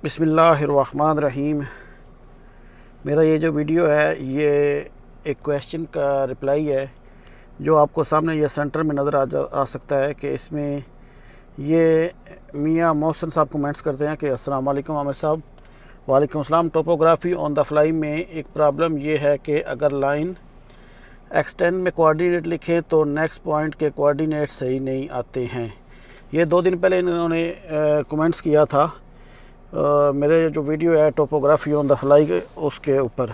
बिस्मिल्लाहिर्रहमानिर्रहीम। मेरा ये जो वीडियो है ये एक क्वेश्चन का रिप्लाई है जो आपको सामने ये सेंटर में नज़र आ सकता है कि इसमें ये मियाँ मोहसिन साहब कमेंट्स करते हैं कि अस्सलाम वालेकुम आमिर साहब। वालेकुम अस्सलाम। टोपोग्राफी ऑन द फ्लाई में एक प्रॉब्लम ये है कि अगर लाइन एक्सटेंड में कोऑर्डिनेट लिखें तो नेक्स्ट पॉइंट के कोऑर्डिनेट सही नहीं आते हैं। ये 2 दिन पहले इन्होंने कमेंट्स किया था मेरे जो वीडियो है टोपोग्राफी ऑन द फ्लाई उसके ऊपर।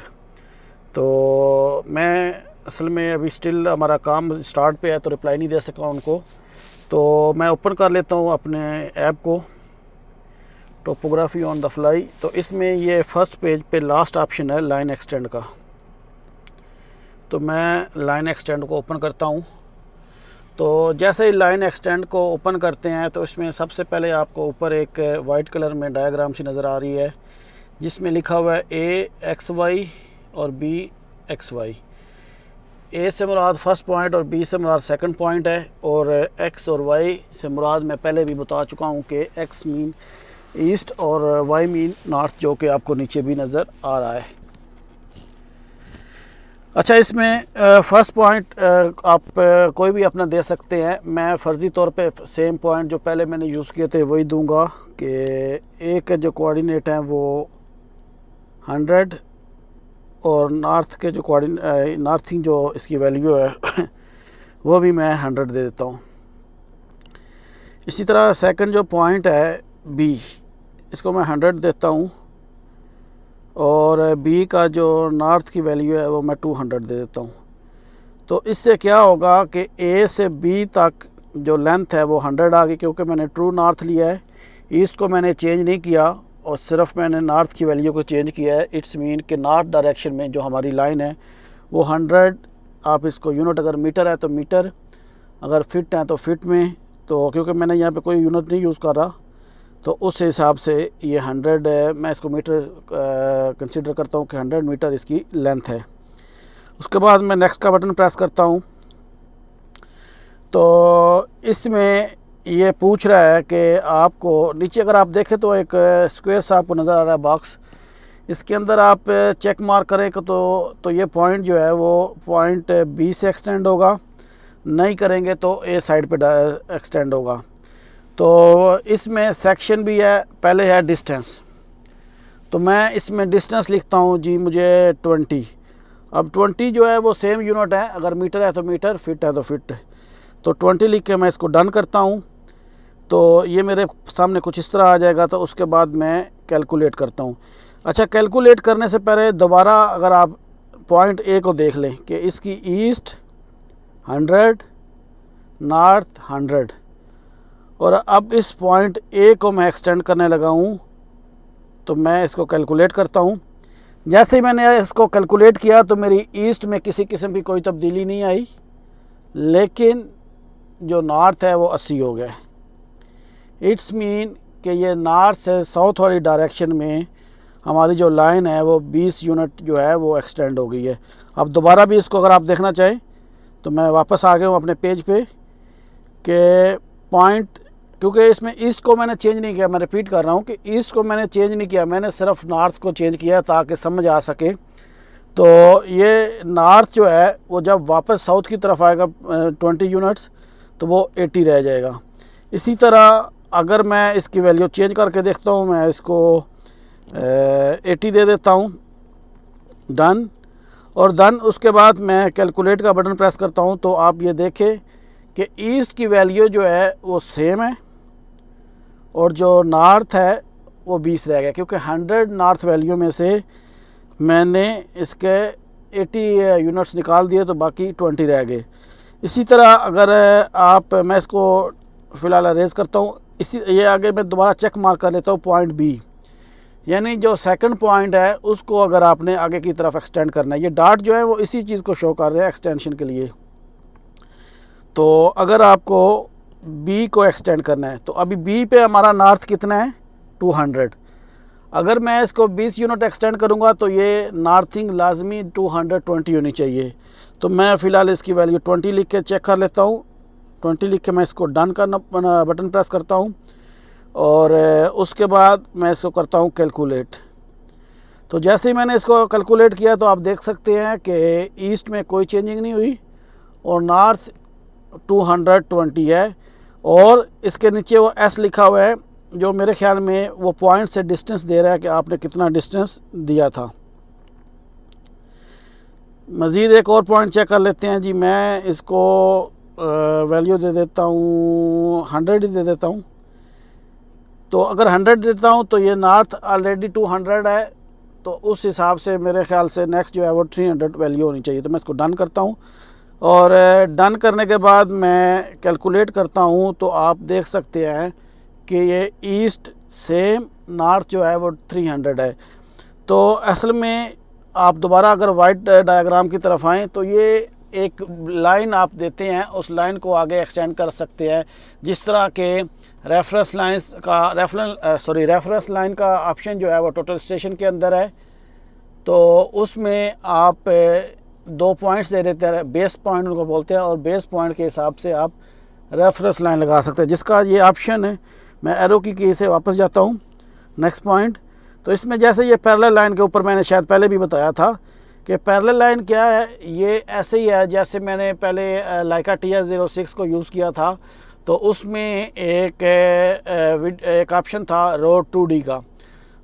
तो मैं असल में अभी स्टिल हमारा काम स्टार्ट पे है तो रिप्लाई नहीं दे सका उनको। तो मैं ओपन कर लेता हूँ अपने ऐप को, टोपोग्राफी ऑन द फ्लाई। तो इसमें ये फर्स्ट पेज पे लास्ट ऑप्शन है लाइन एक्सटेंड का। तो मैं लाइन एक्सटेंड को ओपन करता हूँ। तो जैसे ही लाइन एक्सटेंड को ओपन करते हैं तो इसमें सबसे पहले आपको ऊपर एक वाइट कलर में डायग्राम सी नज़र आ रही है जिसमें लिखा हुआ है ए एक्स वाई और बी एक्स वाई। ए से मुराद फर्स्ट पॉइंट और बी से मुराद सेकंड पॉइंट है, और एक्स और वाई से मुराद मैं पहले भी बता चुका हूँ कि एक्स मीन ईस्ट और वाई मीन नॉर्थ, जो कि आपको नीचे भी नज़र आ रहा है। अच्छा, इसमें फ़र्स्ट पॉइंट आप कोई भी अपना दे सकते हैं। मैं फ़र्ज़ी तौर पे सेम पॉइंट जो पहले मैंने यूज़ किए थे वही दूंगा कि ए के जो कोऑर्डिनेट हैं वो 100 और नॉर्थ के जो नॉर्थिंग जो इसकी वैल्यू है वो भी मैं 100 दे देता हूँ। इसी तरह सेकंड जो पॉइंट है बी, इसको मैं 100 देता हूँ, और बी का जो नॉर्थ की वैल्यू है वो मैं 200 दे देता हूँ। तो इससे क्या होगा कि ए से बी तक जो लेंथ है वो 100 आ गई, क्योंकि मैंने ट्रू नॉर्थ लिया है। ईस्ट को मैंने चेंज नहीं किया और सिर्फ मैंने नॉर्थ की वैल्यू को चेंज किया है। इट्स मीन कि नॉर्थ डायरेक्शन में जो हमारी लाइन है वो 100, आप इसको यूनिट अगर मीटर है तो मीटर, अगर फिट है तो फिट में। तो क्योंकि मैंने यहाँ पे कोई यूनिट नहीं यूज़ कर रहा तो उस हिसाब से ये 100 है, मैं इसको मीटर कंसीडर करता हूँ कि 100 मीटर इसकी लेंथ है। उसके बाद मैं नेक्स्ट का बटन प्रेस करता हूँ। तो इसमें ये पूछ रहा है कि आपको नीचे अगर आप देखें तो एक स्क्वायर सा आपको नज़र आ रहा है बॉक्स, इसके अंदर आप चेक मार्क करें तो ये पॉइंट जो है वो पॉइंट बी से एक्सटेंड होगा, नहीं करेंगे तो ए साइड पे एक्सटेंड होगा। तो इसमें सेक्शन भी है, पहले है डिस्टेंस। तो मैं इसमें डिस्टेंस लिखता हूँ जी मुझे 20। अब 20 जो है वो सेम यूनिट है, अगर मीटर है तो मीटर, फिट है तो फिट। तो 20 लिख के मैं इसको डन करता हूँ। तो ये मेरे सामने कुछ इस तरह आ जाएगा। तो उसके बाद मैं कैलकुलेट करता हूँ। अच्छा, कैलकुलेट करने से पहले दोबारा अगर आप पॉइंट ए को देख लें कि इसकी ईस्ट 100, नॉर्थ 100, और अब इस पॉइंट ए को मैं एक्सटेंड करने लगा हूँ। तो मैं इसको कैलकुलेट करता हूँ। जैसे ही मैंने इसको कैलकुलेट किया तो मेरी ईस्ट में किसी किस्म की कोई तब्दीली नहीं आई, लेकिन जो नॉर्थ है वो 80 हो गया। इट्स मीन कि ये नॉर्थ से साउथ वाली डायरेक्शन में हमारी जो लाइन है वो 20 यूनिट जो है वो एक्सटेंड हो गई है। अब दोबारा भी इसको अगर आप देखना चाहें तो मैं वापस आ गया हूँ अपने पेज पे कि पॉइंट, क्योंकि इसमें ईस्ट को मैंने चेंज नहीं किया, मैं रिपीट कर रहा हूँ कि ईस्ट को मैंने चेंज नहीं किया, मैंने सिर्फ नॉर्थ को चेंज किया ताकि समझ आ सके। तो ये नॉर्थ जो है वो जब वापस साउथ की तरफ आएगा 20 यूनिट्स तो वो 80 रह जाएगा। इसी तरह अगर मैं इसकी वैल्यू चेंज करके देखता हूँ, मैं इसको 80 दे देता हूँ, डन। और डन उसके बाद मैं कैलकुलेट का बटन प्रेस करता हूँ। तो आप ये देखें कि ईस्ट की वैल्यू जो है वो सेम है और जो नॉर्थ है वो 20 रह गया, क्योंकि 100 नॉर्थ वैल्यू में से मैंने इसके 80 यूनिट्स निकाल दिए तो बाकी 20 रह गए। इसी तरह अगर मैं इसको फ़िलहाल अरेज करता हूँ, ये आगे मैं दोबारा चेक मार्क कर लेता हूँ पॉइंट बी, यानी जो सेकंड पॉइंट है उसको अगर आपने आगे की तरफ एक्सटेंड करना है। ये डॉट जो है वो इसी चीज़ को शो कर रहे हैं एक्सटेंशन के लिए। तो अगर आपको बी को एक्सटेंड करना है तो अभी बी पे हमारा नॉर्थ कितना है 200। अगर मैं इसको 20 यूनिट एक्सटेंड करूंगा तो ये नॉर्थिंग लाजमी 220 होनी चाहिए। तो मैं फ़िलहाल इसकी वैल्यू 20 लिख के चेक कर लेता हूँ। 20 लिख के मैं इसको डन करना बटन प्रेस करता हूँ। और उसके बाद मैं इसको करता हूँ कैलकुलेट। तो जैसे ही मैंने इसको कैलकुलेट किया तो आप देख सकते हैं कि ईस्ट में कोई चेंजिंग नहीं हुई और नॉर्थ 220 है, और इसके नीचे वो एस लिखा हुआ है जो मेरे ख्याल में वो पॉइंट से डिस्टेंस दे रहा है कि आपने कितना डिस्टेंस दिया था। मज़ीद एक और पॉइंट चेक कर लेते हैं जी। मैं इसको वैल्यू दे देता हूँ 100 ही दे देता हूँ। तो अगर 100 देता हूँ तो ये नॉर्थ ऑलरेडी 200 है, तो उस हिसाब से मेरे ख्याल से नेक्स्ट जो है वो 300 वैल्यू होनी चाहिए। तो मैं इसको डन करता हूँ और डन करने के बाद मैं कैलकुलेट करता हूँ तो आप देख सकते हैं कि ये ईस्ट सेम, नॉर्थ जो है वो 300 है। तो असल में आप दोबारा अगर वाइट डायग्राम की तरफ आएँ तो ये एक लाइन आप देते हैं, उस लाइन को आगे एक्सटेंड कर सकते हैं। जिस तरह के रेफरेंस लाइन का ऑप्शन जो है वो टोटल स्टेशन के अंदर है, तो उसमें आप 2 पॉइंट्स दे देते हैं, बेस पॉइंट उनको बोलते हैं, और बेस पॉइंट के हिसाब से आप रेफरेंस लाइन लगा सकते हैं, जिसका ये ऑप्शन है। मैं एरो की से वापस जाता हूँ नेक्स्ट पॉइंट। तो इसमें जैसे ये पैरेलल लाइन के ऊपर मैंने शायद पहले भी बताया था कि पैरेलल लाइन क्या है, ये ऐसे ही है जैसे मैंने पहले लाइका TS06 को यूज़ किया था। तो उसमें एक ऑप्शन था रोड 2D का।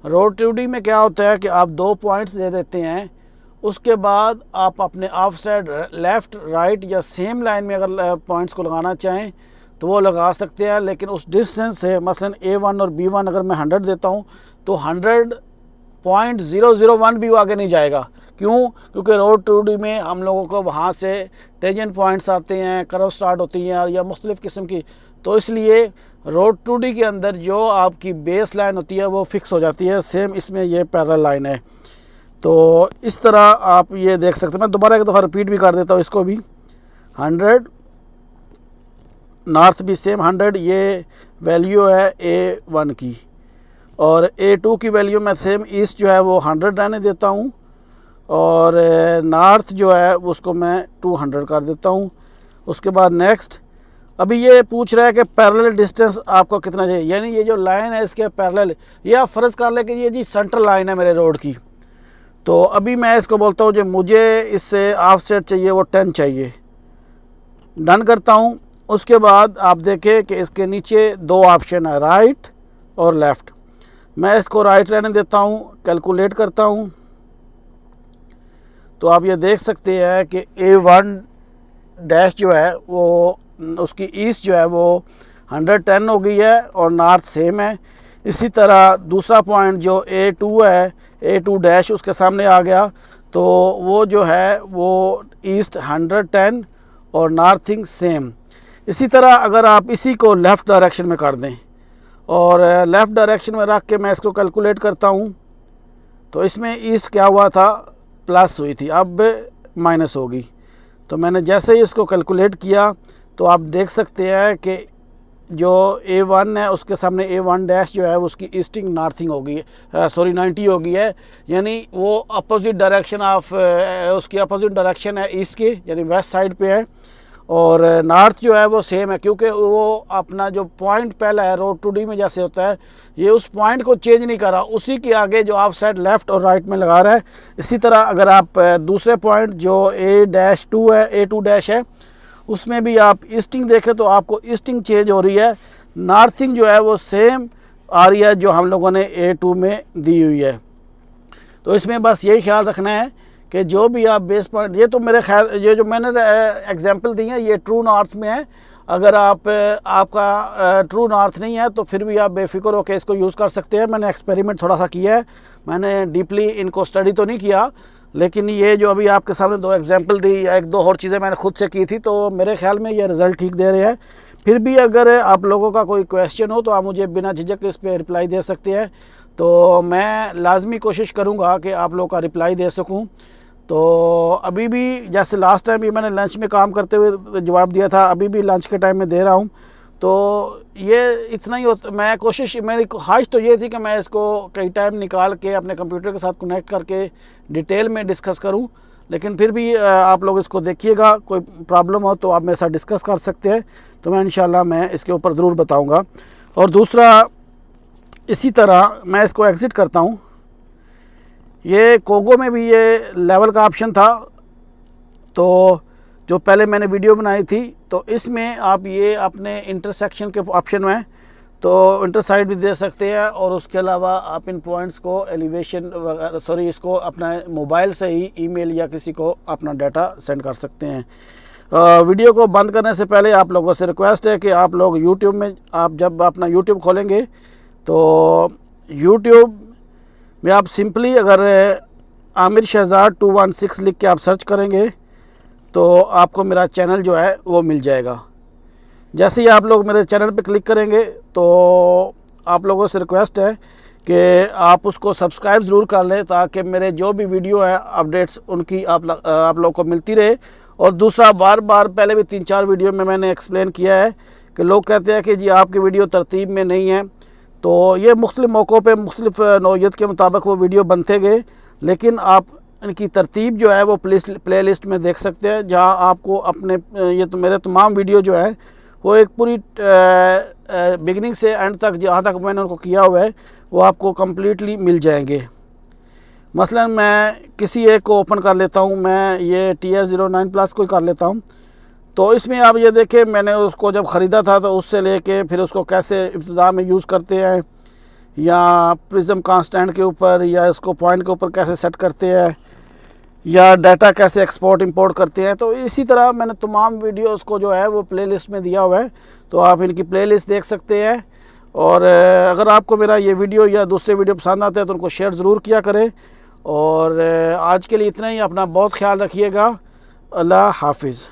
रोड 2D में क्या होता है कि आप 2 पॉइंट्स दे देते हैं, उसके बाद आप अपने ऑफ साइड लेफ़्ट राइट या सेम लाइन में अगर पॉइंट्स को लगाना चाहें तो वो लगा सकते हैं। लेकिन उस डिस्टेंस से मसलन A1 और B1 अगर मैं 100 देता हूँ तो 100.001 भी वो आगे नहीं जाएगा। क्यों? क्योंकि रोड 2D में हम लोगों को वहाँ से टेंजेंट पॉइंट्स आते हैं, कर्व स्टार्ट होती हैं या मुख्तलिफ़ किस्म की, तो इसलिए रोड 2D के अंदर जो आपकी बेस लाइन होती है वो फिक्स हो जाती है। सेम इसमें ये पैरेलल लाइन है। तो इस तरह आप ये देख सकते हैं। मैं दोबारा एक दफ़ा रिपीट भी कर देता हूँ इसको भी। 100 नॉर्थ भी सेम 100, ये वैल्यू है A1 की, और A2 की वैल्यू मैं सेम ईस्ट जो है वो 100 रहने देता हूँ, और नॉर्थ जो है उसको मैं 200 कर देता हूँ। उसके बाद नेक्स्ट, अभी ये पूछ रहा है कि पैरेलल डिस्टेंस आपको कितना चाहिए, यानी ये जो लाइन है इसके पैरेलल, ये आप फ़र्ज़ कर लें कि ये जी सेंट्रल लाइन है मेरे रोड की। तो अभी मैं इसको बोलता हूँ जो मुझे इससे ऑफसेट चाहिए वो 10 चाहिए, डन करता हूँ। उसके बाद आप देखें कि इसके नीचे 2 ऑप्शन है, राइट और लेफ़्ट। मैं इसको राइट रहने देता हूँ, कैलकुलेट करता हूँ तो आप ये देख सकते हैं कि A1 डैश जो है वो उसकी ईस्ट जो है वो 110 हो गई है और नॉर्थ सेम है। इसी तरह दूसरा पॉइंट जो A2 है, A2 डैश उसके सामने आ गया, तो वो जो है वो ईस्ट 110 और नॉर्थिंग सेम। इसी तरह अगर आप इसी को लेफ़्ट डायरेक्शन में कर दें और लेफ़्ट डायरेक्शन में रख के मैं इसको कैलकुलेट करता हूँ तो इसमें ईस्ट क्या हुआ था, प्लस हुई थी, अब माइनस होगी। तो मैंने जैसे ही इसको कैलकुलेट किया तो आप देख सकते हैं कि जो A1 है उसके सामने A1 डैश जो है उसकी ईस्टिंग नॉर्थिंग होगी, 90 हो गई है, यानी वो अपोजिट डायरेक्शन ऑफ उसकी अपोजिट डायरेक्शन है ईस्ट की, यानी वेस्ट साइड पे है। और नॉर्थ जो है वो सेम है, क्योंकि वो अपना जो पॉइंट पहला है रोड 2D में जैसे होता है, ये उस पॉइंट को चेंज नहीं कर रहा, उसी के आगे जो ऑफ साइड लेफ़्ट और राइट में लगा रहा है। इसी तरह अगर आप दूसरे पॉइंट जो A-2 है, A2 डैश है, उसमें भी आप ईस्टिंग देखें तो आपको ईस्टिंग चेंज हो रही है, नॉर्थिंग जो है वो सेम आ रही है जो हम लोगों ने A2 में दी हुई है। तो इसमें बस यही ख्याल रखना है कि जो भी आप बेस पॉइंट, ये तो मेरे ख्याल ये जो मैंने एग्जांपल दी है ये ट्रू नॉर्थ में है। अगर आपका ट्रू नॉर्थ नहीं है तो फिर भी आप बेफिक्र होकर इसको यूज़ कर सकते हैं। मैंने एक्सपेरिमेंट थोड़ा सा किया है, मैंने डीपली इनको स्टडी तो नहीं किया, लेकिन ये जो अभी आपके सामने 2 एग्जांपल दी या 1-2 और चीज़ें मैंने खुद से की थी, तो मेरे ख्याल में ये रिज़ल्ट ठीक दे रहे हैं। फिर भी अगर आप लोगों का कोई क्वेश्चन हो तो आप मुझे बिना झिझक इस पर रिप्लाई दे सकते हैं, तो मैं लाजमी कोशिश करूँगा कि आप लोगों का रिप्लाई दे सकूँ। तो अभी भी जैसे लास्ट टाइम भी मैंने लंच में काम करते हुए जवाब दिया था, अभी भी लंच के टाइम में दे रहा हूँ। तो ये इतना ही होता, मैं कोशिश, मेरी ख्वाहिश तो ये थी कि मैं इसको कई टाइम निकाल के अपने कंप्यूटर के साथ कनेक्ट करके डिटेल में डिस्कस करूं, लेकिन फिर भी आप लोग इसको देखिएगा, कोई प्रॉब्लम हो तो आप मेरे साथ डिस्कस कर सकते हैं, तो मैं इंशाल्लाह मैं इसके ऊपर ज़रूर बताऊंगा। और दूसरा इसी तरह मैं इसको एग्ज़िट करता हूँ। ये कोगो में भी ये लेवल का ऑप्शन था, तो जो पहले मैंने वीडियो बनाई थी, तो इसमें आप ये अपने इंटरसेक्शन के ऑप्शन में तो इंटरसाइड भी दे सकते हैं, और उसके अलावा आप इन पॉइंट्स को एलिवेशन वगैरह, सॉरी, इसको अपना मोबाइल से ही ईमेल या किसी को अपना डाटा सेंड कर सकते हैं। वीडियो को बंद करने से पहले आप लोगों से रिक्वेस्ट है कि आप लोग यूट्यूब में, आप जब अपना यूट्यूब खोलेंगे तो यूट्यूब में आप सिंपली अगर आमिर शहजाद 216 लिख के आप सर्च करेंगे तो आपको मेरा चैनल जो है वो मिल जाएगा। जैसे ही आप लोग मेरे चैनल पे क्लिक करेंगे तो आप लोगों से रिक्वेस्ट है कि आप उसको सब्सक्राइब ज़रूर कर लें, ताकि मेरे जो भी वीडियो है अपडेट्स उनकी आप लोग को मिलती रहे। और दूसरा, बार बार पहले भी 3-4 वीडियो में मैंने एक्सप्लेन किया है कि लोग कहते हैं कि जी आपकी वीडियो तरतीब में नहीं है, तो ये मुख्तलिफ मौक़ों पे मुख्तलिफ नौइयत के मुताबिक वो वीडियो बनते गए, लेकिन आप इनकी तरतीब जो है वो प्ले लिस्ट में देख सकते हैं, जहां आपको अपने ये तो मेरे तमाम वीडियो जो है वो एक पूरी बिगिनिंग से एंड तक जहाँ तक मैंने उनको किया हुआ है वो आपको कम्प्लीटली मिल जाएंगे। मसलन मैं किसी एक को ओपन कर लेता हूँ, मैं ये TS09+ को ही कर लेता हूँ। तो इसमें आप ये देखें, मैंने उसको जब ख़रीदा था तो उससे लेके फिर उसको कैसे इब्तिदा में यूज़ करते हैं, या प्रिज्म कांस्टेंट के ऊपर, या इसको पॉइंट के ऊपर कैसे सेट करते हैं, या डाटा कैसे एक्सपोर्ट इंपोर्ट करते हैं। तो इसी तरह मैंने तमाम वीडियोस को जो है वो प्लेलिस्ट में दिया हुआ है, तो आप इनकी प्लेलिस्ट देख सकते हैं। और अगर आपको मेरा ये वीडियो या दूसरे वीडियो पसंद आते हैं तो उनको शेयर ज़रूर किया करें। और आज के लिए इतना ही। अपना बहुत ख्याल रखिएगा। अल्लाह हाफिज़।